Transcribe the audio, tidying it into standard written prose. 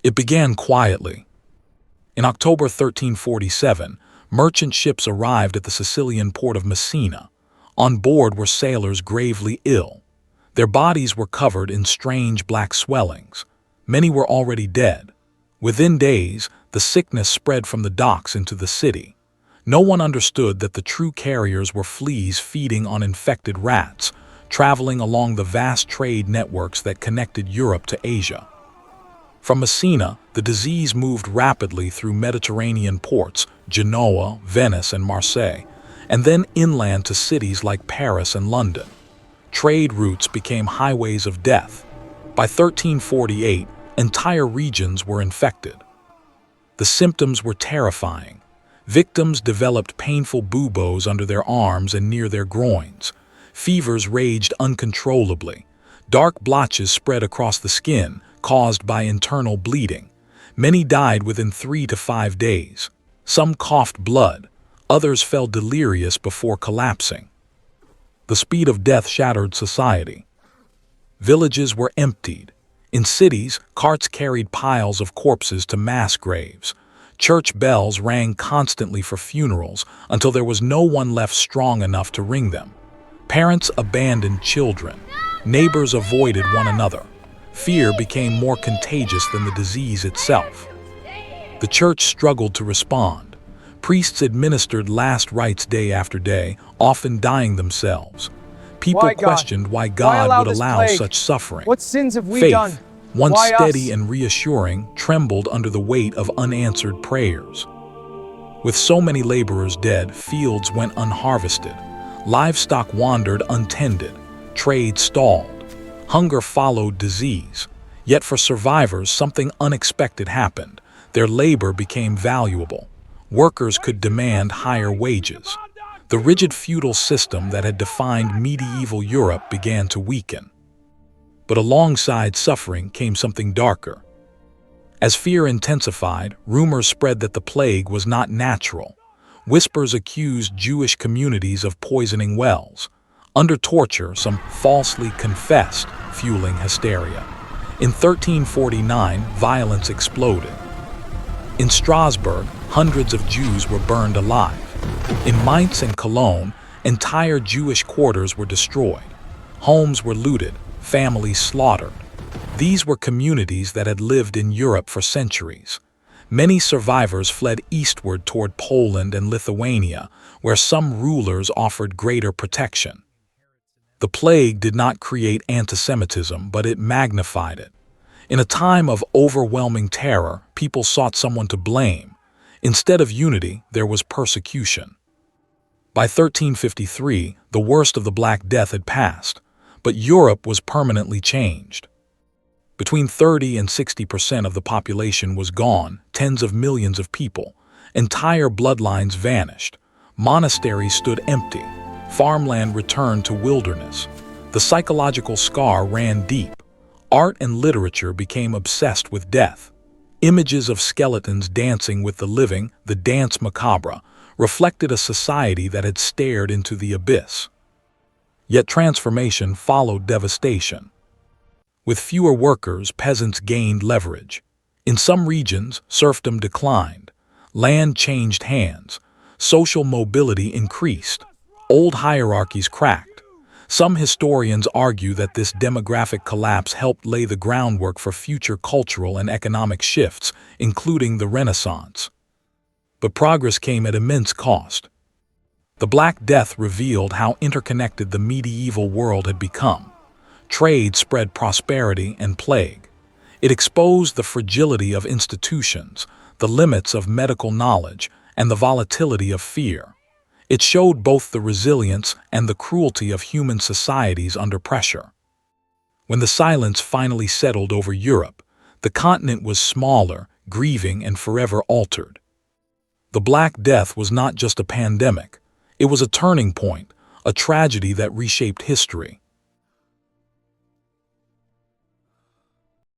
It began quietly. In October 1347, merchant ships arrived at the Sicilian port of Messina. On board were sailors gravely ill. Their bodies were covered in strange black swellings. Many were already dead. Within days, the sickness spread from the docks into the city. No one understood that the true carriers were fleas feeding on infected rats, traveling along the vast trade networks that connected Europe to Asia. From Messina, the disease moved rapidly through Mediterranean ports, Genoa, Venice, and Marseille, and then inland to cities like Paris and London. Trade routes became highways of death. By 1348, entire regions were infected. The symptoms were terrifying. Victims developed painful buboes under their arms and near their groins. Fevers raged uncontrollably. Dark blotches spread across the skin, caused by internal bleeding. Many died within 3 to 5 days. Some coughed blood. Others fell delirious before collapsing. The speed of death shattered society. Villages were emptied. In cities, carts carried piles of corpses to mass graves. Church bells rang constantly for funerals until there was no one left strong enough to ring them. Parents abandoned children. Neighbors avoided one another. Fear became more contagious than the disease itself. The church struggled to respond. Priests administered last rites day after day, often dying themselves. People questioned why God would allow such suffering. What sins have we done? Faith, once Why steady us? and reassuring, trembled under the weight of unanswered prayers. With so many laborers dead, fields went unharvested. Livestock wandered untended. Trade stalled. Hunger followed disease. Yet for survivors, something unexpected happened. Their labor became valuable. Workers could demand higher wages. The rigid feudal system that had defined medieval Europe began to weaken. But alongside suffering came something darker. As fear intensified, rumors spread that the plague was not natural. Whispers accused Jewish communities of poisoning wells. Under torture, some falsely confessed, fueling hysteria. In 1349, violence exploded. In Strasbourg, hundreds of Jews were burned alive. In Mainz and Cologne, entire Jewish quarters were destroyed. Homes were looted, families slaughtered. These were communities that had lived in Europe for centuries. Many survivors fled eastward toward Poland and Lithuania, where some rulers offered greater protection. The plague did not create anti-Semitism, but it magnified it. In a time of overwhelming terror, people sought someone to blame. Instead of unity, there was persecution. By 1353, the worst of the Black Death had passed, but Europe was permanently changed. Between 30 and 60% of the population was gone, tens of millions of people. Entire bloodlines vanished. Monasteries stood empty. Farmland returned to wilderness. The psychological scar ran deep. Art and literature became obsessed with death. Images of skeletons dancing with the living, the dance macabre, reflected a society that had stared into the abyss. Yet transformation followed devastation. With fewer workers, peasants gained leverage. In some regions, serfdom declined. Land changed hands. Social mobility increased. Old hierarchies cracked. Some historians argue that this demographic collapse helped lay the groundwork for future cultural and economic shifts, including the Renaissance. But progress came at immense cost. The Black Death revealed how interconnected the medieval world had become. Trade spread prosperity and plague. It exposed the fragility of institutions, the limits of medical knowledge, and the volatility of fear. It showed both the resilience and the cruelty of human societies under pressure. When the silence finally settled over Europe, the continent was smaller, grieving, and forever altered. The Black Death was not just a pandemic. It was a turning point, a tragedy that reshaped history.